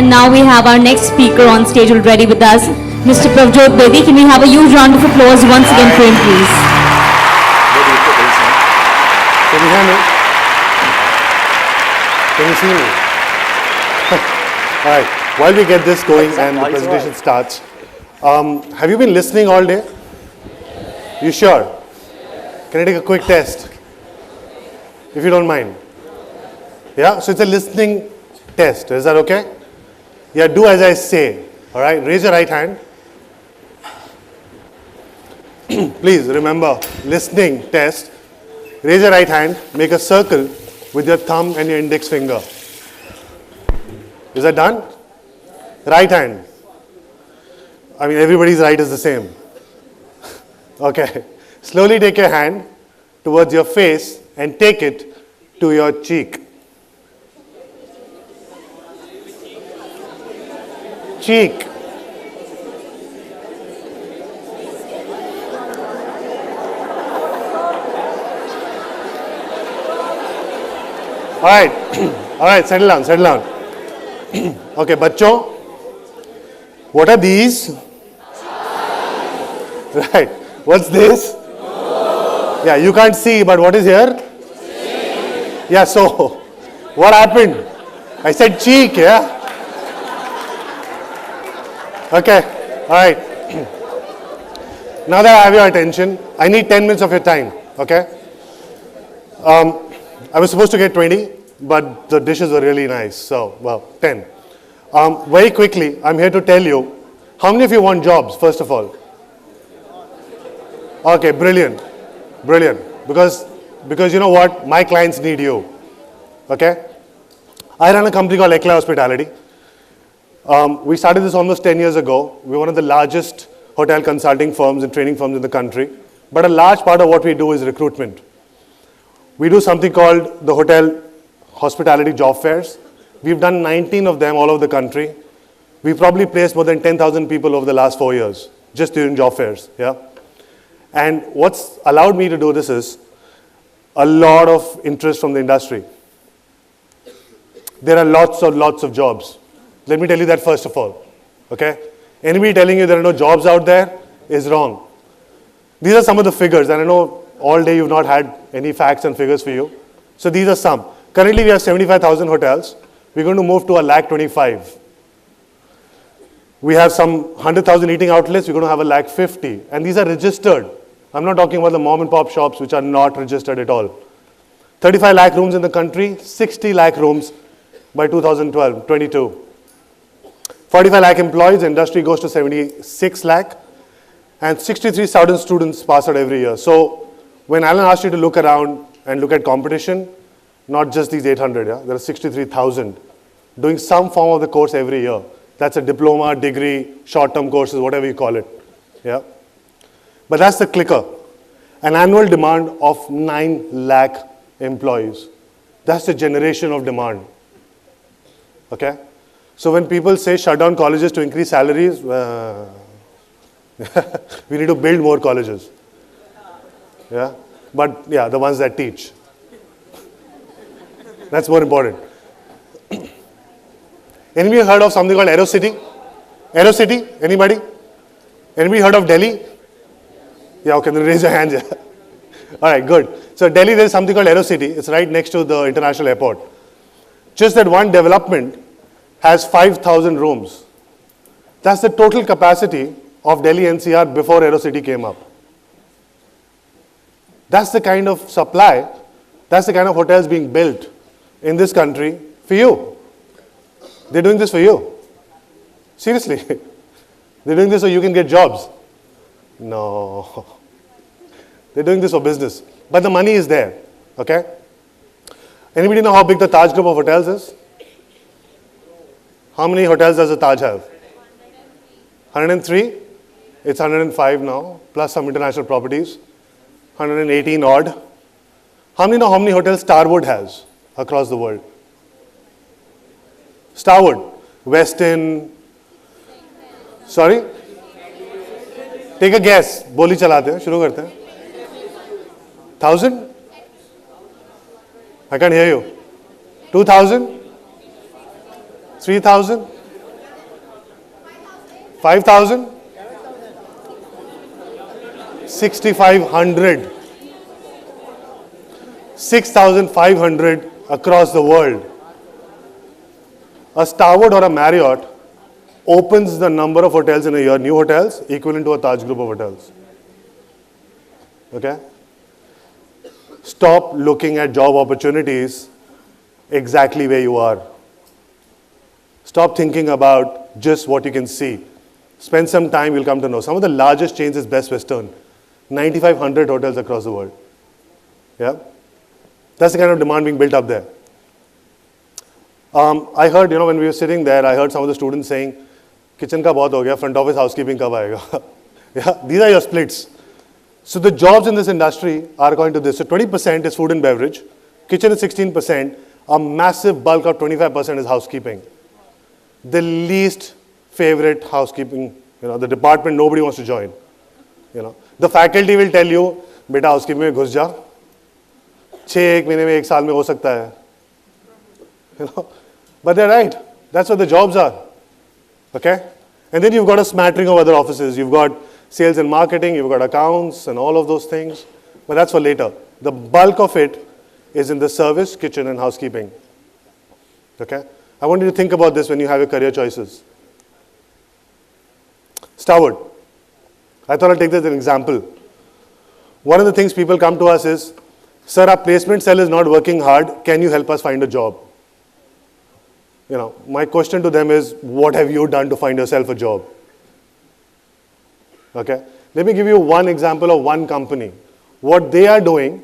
And now we have our next speaker on stage already with us, Mr. Prabhjot Bedi. Can we have a huge round of applause once again for him, please? Can you hear me? Can you see me? All right. While we get this going and the presentation starts, have you been listening all day? You sure? Can I take a quick test? If you don't mind. Yeah, so it's a listening test. Is that okay? Yeah, do as I say. All right, raise your right hand. Please remember, listening test. Raise your right hand, make a circle with your thumb and your index finger. Is that done? Right hand. I mean, everybody's right is the same. Okay. Slowly take your hand towards your face and take it to your cheek. Cheek. All right, settle down. Okay, bachcho, what are these? Right, what's this? Yeah, you can't see, but what is here? Yeah, so, what happened? I said cheek, yeah? Okay, all right. Now that I have your attention, I need 10 minutes of your time, okay? I was supposed to get 20, but the dishes were really nice, so, well, 10. Very quickly, I'm here to tell you, how many of you want jobs, first of all? Okay, brilliant. Because you know what? My clients need you, okay? I run a company called Ekla Hospitality. We started this almost 10 years ago. We're one of the largest hotel consulting firms and training firms in the country. But a large part of what we do is recruitment. We do something called the Hotel Hospitality Job Fairs. We've done 19 of them all over the country. We've probably placed more than 10,000 people over the last 4 years, just during job fairs, yeah? And what's allowed me to do this is a lot of interest from the industry. There are lots of jobs. Let me tell you that first of all, okay? Anybody telling you there are no jobs out there is wrong. These are some of the figures, and I know all day you've not had any facts and figures for you. So these are some. Currently we have 75,000 hotels. We're going to move to 125,000. We have some 100,000 eating outlets. We're going to have 150,000. And these are registered. I'm not talking about the mom and pop shops which are not registered at all. 35 lakh rooms in the country, 60 lakh rooms by 2022. 45 lakh employees, the industry goes to 76 lakh. And 63,000 students pass out every year. So when Alan asked you to look around and look at competition, not just these 800, yeah? There are 63,000 doing some form of the course every year. That's a diploma, degree, short-term courses, whatever you call it. Yeah? But that's the clicker. An annual demand of 9 lakh employees. That's the generation of demand. Okay? So when people say shut down colleges to increase salaries, we need to build more colleges. Yeah? But yeah, the ones that teach. That's more important. Anybody heard of something called Aerocity? Aerocity? Anybody? Anybody heard of Delhi? Yeah, okay, then raise your hands. Yeah. All right, good. So Delhi, there is something called Aerocity. It's right next to the international airport. Just that one development has 5,000 rooms. That's the total capacity of Delhi NCR before Aerocity came up. That's the kind of supply, that's the kind of hotels being built in this country for you. They're doing this for you. Seriously. They're doing this so you can get jobs. No. They're doing this for business. But the money is there. Okay? Anybody know how big the Taj group of hotels is? How many hotels does the Taj have? 103? It's 105 now, plus some international properties. 118 odd. How many know how many hotels Starwood has across the world? Starwood, Westin, sorry? Take a guess. बोली चलाते हैं, शुरू करते हैं. 1,000? I can't hear you. 2,000? 3,000? 5,000? 6,500. 6,500 across the world. A Starwood or a Marriott opens the number of hotels in a year, new hotels, equivalent to a Taj group of hotels. Okay? Stop looking at job opportunities exactly where you are. Stop thinking about just what you can see. Spend some time, you'll come to know. Some of the largest chains is Best Western. 9,500 hotels across the world. Yeah? That's the kind of demand being built up there. I heard, when we were sitting there, I heard some of the students saying, kitchen ka bahut ho gaya, front office housekeeping kab aayega? Yeah, these are your splits. So the jobs in this industry are according to this. So 20% is food and beverage, kitchen is 16%, a massive bulk of 25% is housekeeping. The least favorite housekeeping, the department nobody wants to join. The faculty will tell you, beta housekeeping mein ghus ja, 6 mahine mein 1 saal mein ho sakta hai. But they're right. That's what the jobs are. Okay? And then you've got a smattering of other offices. You've got sales and marketing, you've got accounts and all of those things. But that's for later. The bulk of it is in the service, kitchen and housekeeping. Okay? I want you to think about this when you have your career choices. Starwood. I thought I'll take this as an example. One of the things people come to us is, sir, our placement cell is not working hard. Can you help us find a job? My question to them is, what have you done to find yourself a job? Okay? Let me give you one example of one company. What they are doing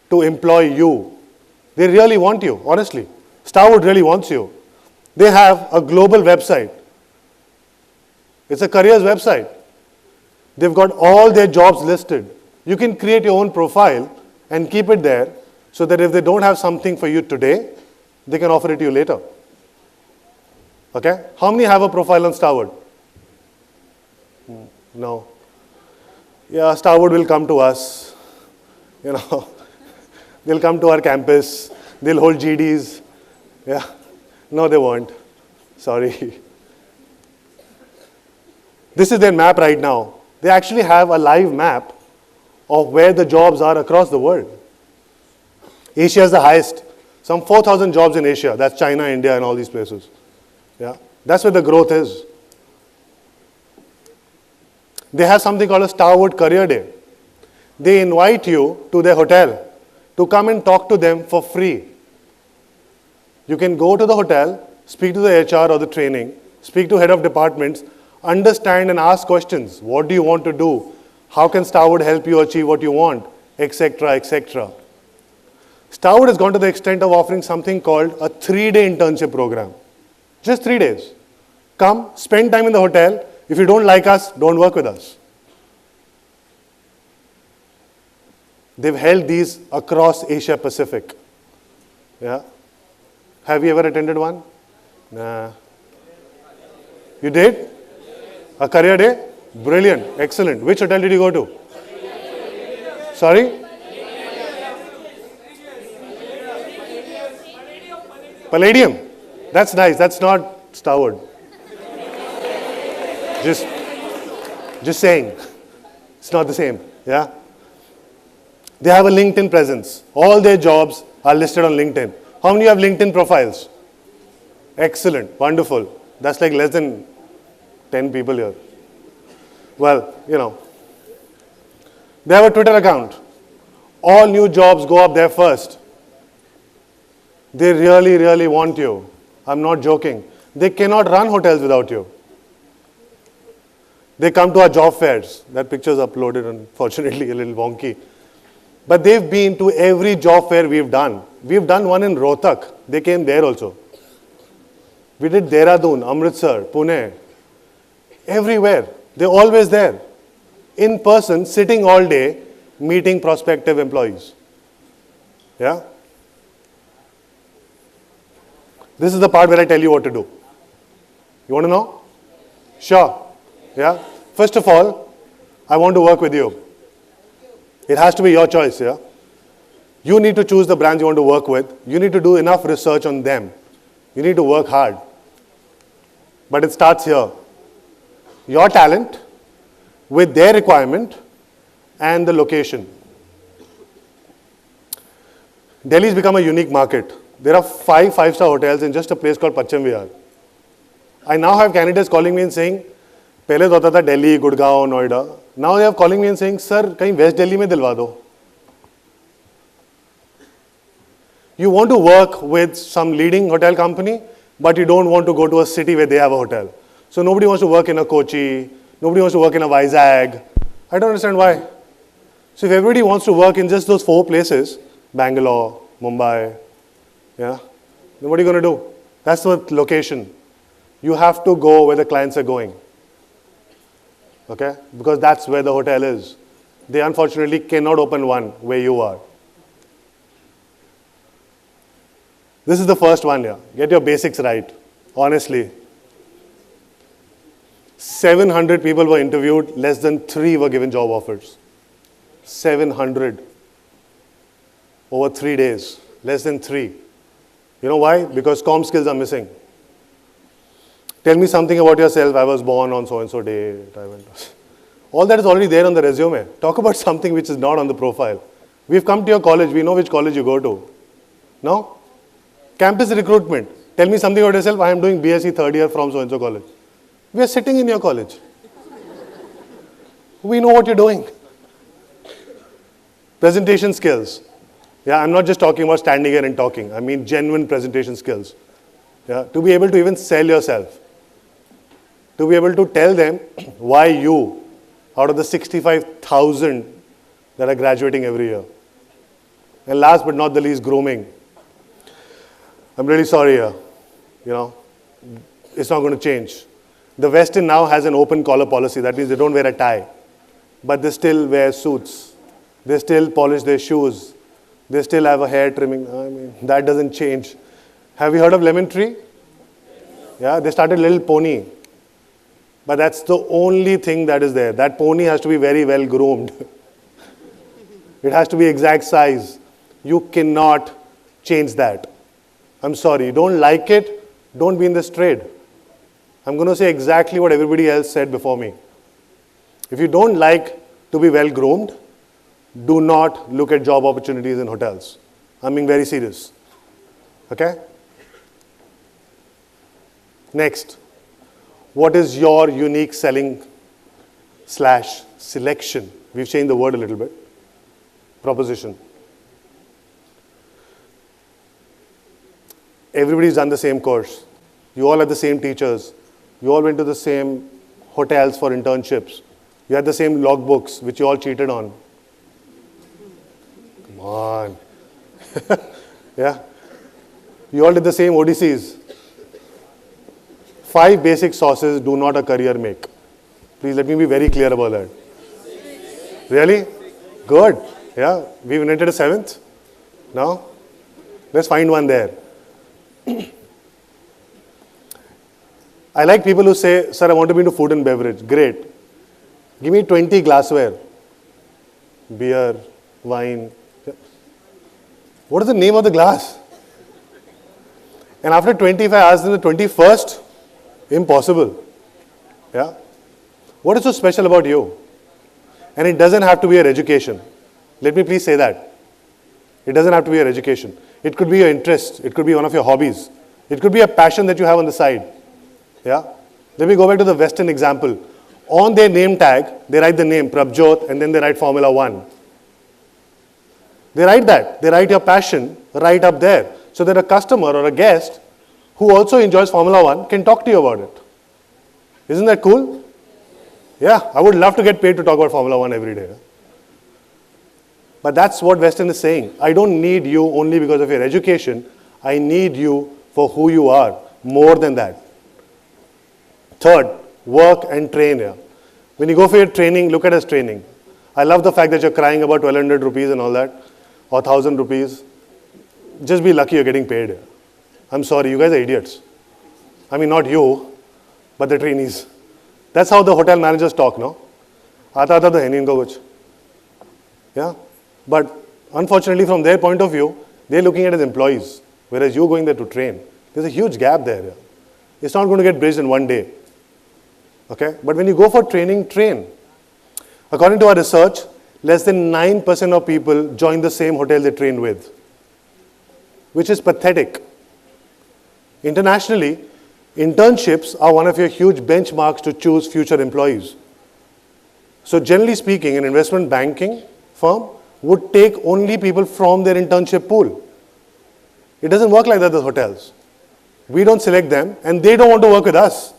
to employ you. They really want you, honestly. Starwood really wants you. They have a global website. It's a careers website. They've got all their jobs listed. You can create your own profile and keep it there so that if they don't have something for you today, they can offer it to you later. Okay? How many have a profile on Starwood? No. Yeah, Starwood will come to us. They'll come to our campus. They'll hold GDs. Yeah. No, they won't. Sorry. This is their map right now. They actually have a live map of where the jobs are across the world. Asia is the highest. Some 4,000 jobs in Asia. That's China, India, and all these places. Yeah, that's where the growth is. They have something called a Starwood Career Day. They invite you to their hotel to come and talk to them for free. You can go to the hotel, speak to the HR or the training, speak to head of departments, understand and ask questions. What do you want to do? How can Starwood help you achieve what you want? Etc., etc. Starwood has gone to the extent of offering something called a 3-day internship program. Just 3 days. Come, spend time in the hotel. If you don't like us, don't work with us. They've held these across Asia Pacific. Yeah. Have you ever attended one? Nah. You did? A career day? Brilliant. Excellent. Which hotel did you go to? Sorry? Palladium. That's nice. That's not Starwood. Just saying. It's not the same. Yeah? They have a LinkedIn presence. All their jobs are listed on LinkedIn. How many have LinkedIn profiles? Excellent. Wonderful. That's like less than 10 people here. Well, They have a Twitter account. All new jobs go up there first. They really, really want you. I'm not joking. They cannot run hotels without you. They come to our job fairs. That picture is uploaded, unfortunately, a little wonky. But they've been to every job fair we've done. We've done one in Rohtak. They came there also. We did Dehradun, Amritsar, Pune. Everywhere. They're always there. In person, sitting all day, meeting prospective employees. Yeah? This is the part where I tell you what to do. You want to know? Sure. Yeah? First of all, I want to work with you. It has to be your choice, yeah? You need to choose the brands you want to work with. You need to do enough research on them. You need to work hard. But it starts here. your talent with their requirement and the location. Delhi's become a unique market. There are 5 five-star hotels in just a place called Pachchim Vihar. I now have candidates calling me and saying, पहले तो होता था Delhi, Gurgaon, Noida. Now they are calling me and saying, sir, कहीं West Delhi में दिलवा दो. You want to work with some leading hotel company, but you don't want to go to a city where they have a hotel. So nobody wants to work in a Kochi, nobody wants to work in a Vizag. I don't understand why. So if everybody wants to work in just those 4 places, Bangalore, Mumbai, yeah, then what are you going to do? That's the location. You have to go where the clients are going. Okay? Because that's where the hotel is. They unfortunately cannot open one where you are. This is the first one here. Get your basics right. Honestly. 700 people were interviewed, less than 3 were given job offers. 700. Over 3 days. Less than 3. You know why? Because comm skills are missing. Tell me something about yourself. I was born on so-and-so date. All that is already there on the resume. Talk about something which is not on the profile. We've come to your college. We know which college you go to. No? Campus recruitment. Tell me something about yourself. I am doing BSc third year from so-and-so college. We are sitting in your college. We know what you're doing. Presentation skills. Yeah, I'm not just talking about standing here and talking. I mean genuine presentation skills. Yeah, to be able to even sell yourself. To be able to tell them why you, out of the 65,000 that are graduating every year. And last but not the least, grooming. I'm really sorry here. You know, it's not going to change. The Western now has an open collar policy. That means they don't wear a tie. But they still wear suits. They still polish their shoes. They still have a hair trimming. I mean, that doesn't change. Have you heard of Lemon Tree? Yeah, they started Little Pony. But that's the only thing that is there. That pony has to be very well groomed. It has to be exact size. You cannot change that. I'm sorry, you don't like it, don't be in this trade. I'm going to say exactly what everybody else said before me. If you don't like to be well groomed, do not look at job opportunities in hotels. I'm being very serious. Okay? Next. What is your unique selling / selection? We've changed the word a little bit. Proposition. Everybody's done the same course. You all had the same teachers. You all went to the same hotels for internships. You had the same logbooks, which you all cheated on. Come on. Yeah. You all did the same ODCs. 5 basic sauces do not a career make. Please let me be very clear about that. Really? Good. Yeah. We've invented a 7th. Now, let's find one there. I like people who say, sir, I want to be into food and beverage. Great. Give me 20 glassware. Beer, wine. What is the name of the glass? And after 20, if I ask them the 21st, impossible. Yeah? What is so special about you? And it doesn't have to be your education. Let me please say that. It doesn't have to be your education. It could be your interest. It could be one of your hobbies. It could be a passion that you have on the side. Yeah? Let me go back to the Western example. On their name tag, they write the name Prabhjot and then they write Formula 1. They write that. They write your passion right up there. So that a customer or a guest who also enjoys Formula 1 can talk to you about it. Isn't that cool? Yeah, I would love to get paid to talk about Formula 1 every day. But that's what Western is saying. I don't need you only because of your education. I need you for who you are, more than that. Third, work and train here. When you go for your training, look at his training. I love the fact that you're crying about 1,200 rupees and all that, or 1,000 rupees. Just be lucky you're getting paid here. I'm sorry, you guys are idiots. I mean, not you, but the trainees. That's how the hotel managers talk, no? Aata to hai nahi inko kuch. Yeah? But unfortunately, from their point of view, they're looking at it as employees, whereas you're going there to train. There's a huge gap there. It's not going to get bridged in one day. Okay? But when you go for training, train. According to our research, less than 9% of people join the same hotel they trained with, which is pathetic. Internationally, internships are one of your huge benchmarks to choose future employees. So generally speaking, an investment banking firm would take only people from their internship pool. It doesn't work like that with hotels. We don't select them and they don't want to work with us.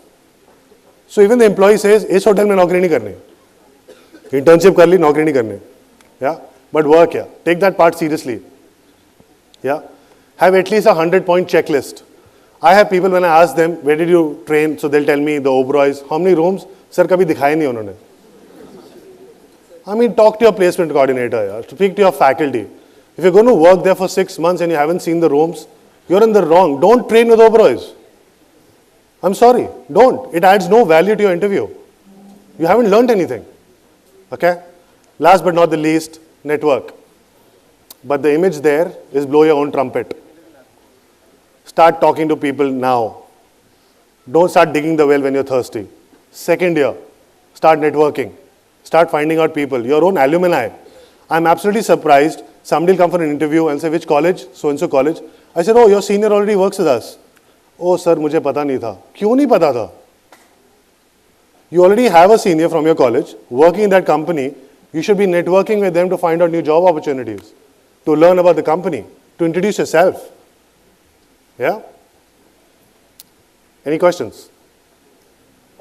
So even the employee says, "Is hotel mein naukri nahi karni. Internship kar li, naukri nahi karni." Yeah? But work here. Take that part seriously. Yeah? Have at least a 100-point checklist. I have people when I ask them, "Where did you train?" So they'll tell me the Oberoi's. How many rooms? Sir, kabhi dikhaya nahi unhone. I mean, talk to your placement coordinator. Yeah? Speak to your faculty. If you're going to work there for 6 months and you haven't seen the rooms, you're in the wrong. Don't train with Oberoi's. I'm sorry. Don't. It adds no value to your interview. You haven't learned anything. Okay? Last but not the least, network. But the image there is blow your own trumpet. Start talking to people now. Don't start digging the well when you're thirsty. Second year, start networking. Start finding out people, your own alumni. I'm absolutely surprised. Somebody will come for an interview and say, "Which college?" "So-and-so college." I said, "Oh, your senior already works with us." "Oh, sir, मुझे पता नहीं था." क्यों नहीं पता था? You already have a senior from your college working in that company. You should be networking with them to find out new job opportunities, to learn about the company, to introduce yourself. Yeah? Any questions?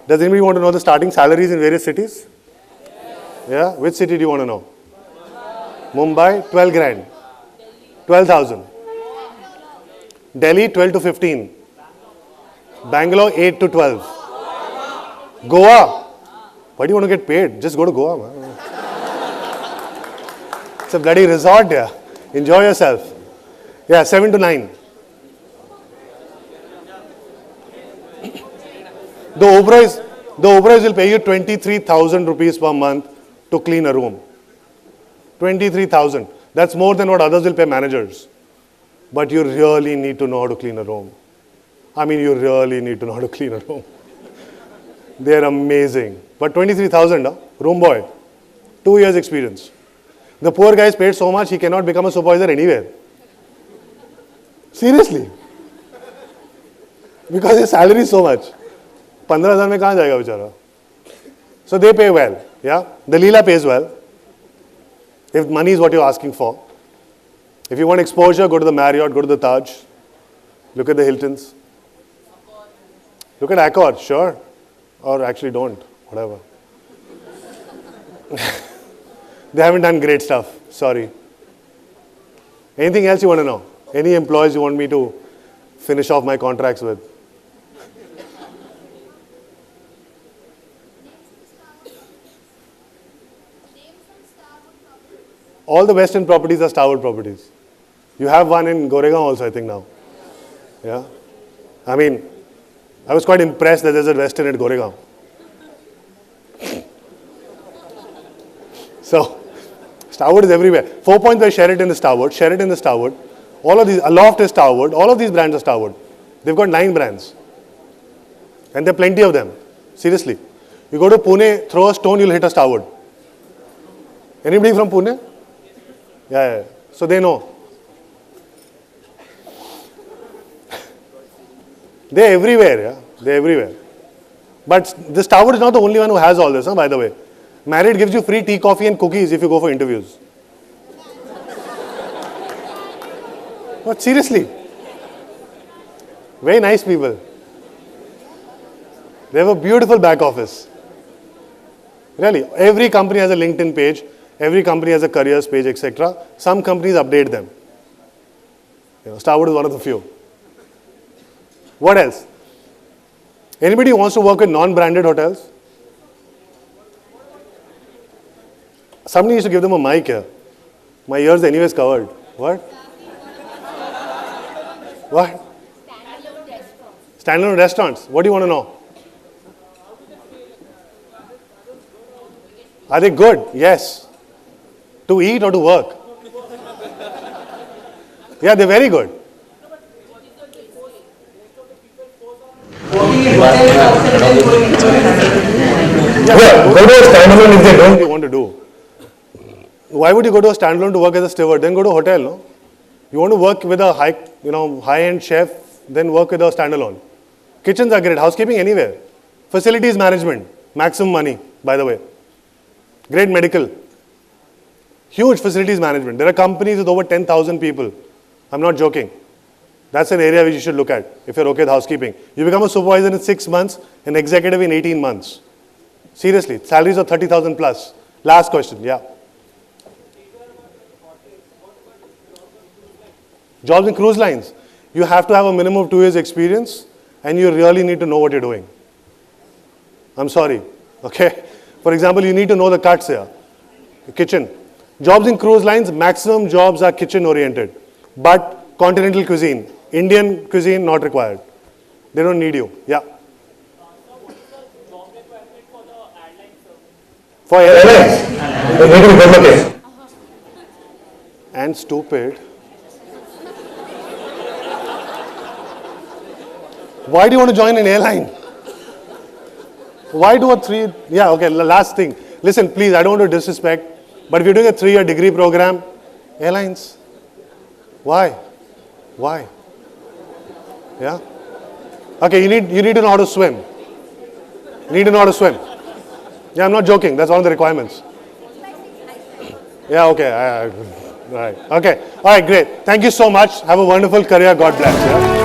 Does anybody want to know the starting salaries in various cities? Yeah? Which city do you want to know? Mumbai, 12 grand. 12,000. Delhi, 12 to 15. Bangalore, 8 to 12. Goa. Why do you want to get paid? Just go to Goa, man. It's a bloody resort, yeah. Enjoy yourself. Yeah, 7 to 9. The Oberoi's will pay you 23,000 rupees per month to clean a room. 23,000. That's more than what others will pay managers. But you really need to know how to clean a room. I mean, you really need to know how to clean a room. They're amazing. But 23,000, room boy. 2 years experience. The poor guy is paid so much, he cannot become a supervisor anywhere. Seriously. Because his salary is so much. 15,000 mein kahan jayega bichara? So they pay well. Yeah? The Leela pays well. If money is what you're asking for. If you want exposure, go to the Marriott, go to the Taj. Look at the Hiltons. Look at Accor, sure. Or actually don't, whatever. They haven't done great stuff, sorry. Anything else you want to know? Any employees you want me to finish off my contracts with? All the Western properties are Starwood properties. You have one in Goregaon also, I think now. Yeah? I mean, I was quite impressed that there's a Western at Goregaon. So, Starwood is everywhere. 4 Points by Sheraton is Starwood, Sheraton is Starwood. All of these, Aloft is Starwood, all of these brands are Starwood. They've got 9 brands. And there are plenty of them. Seriously. You go to Pune, throw a stone, you'll hit a Starwood. Anybody from Pune? Yeah. So they know. They're everywhere, yeah. They're everywhere. But the Starwood is not the only one who has all this, by the way. Marriott gives you free tea, coffee and cookies if you go for interviews. But seriously. Very nice people. They have a beautiful back office. Really. Every company has a LinkedIn page. Every company has a careers page, etc. Some companies update them. Starwood is one of the few. What else? Anybody who wants to work with non-branded hotels? Somebody needs to give them a mic here. My ears are anyways covered. What? What? Standalone restaurants. What do you want to know? Are they good? Yes. To eat or to work? Yeah, they're very good. Yeah, go to a standalone if they What do don't. you want to do? Why would you go to a standalone to work as a steward? Then go to a hotel, no? You want to work with a high-end chef, then work with a standalone. Kitchens are great. Housekeeping anywhere. Facilities management, maximum money, by the way. Great medical. Huge facilities management. There are companies with over 10,000 people. I'm not joking. That's an area which you should look at if you're okay with housekeeping. You become a supervisor in 6 months, an executive in 18 months. Seriously, salaries of 30,000 plus. Last question, yeah. Jobs in cruise lines. You have to have a minimum of 2 years experience and you really need to know what you're doing. I'm sorry, okay? For example, you need to know the cuts here. Kitchen. Jobs in cruise lines, maximum jobs are kitchen oriented. But continental cuisine, Indian cuisine not required. They don't need you, yeah. For airlines. They need to be good looking. And stupid. Why do you want to join an airline? Why do a 3, yeah, okay, last thing. Listen, please, I don't want to disrespect, but if you're doing a 3-year degree program, airlines, why? Why? Yeah? Okay, you need to know how to swim. You need to know how to swim. Yeah, I'm not joking, that's one of the requirements. Yeah, okay, right. Okay, all right, great. Thank you so much. Have a wonderful career. God bless. Yeah?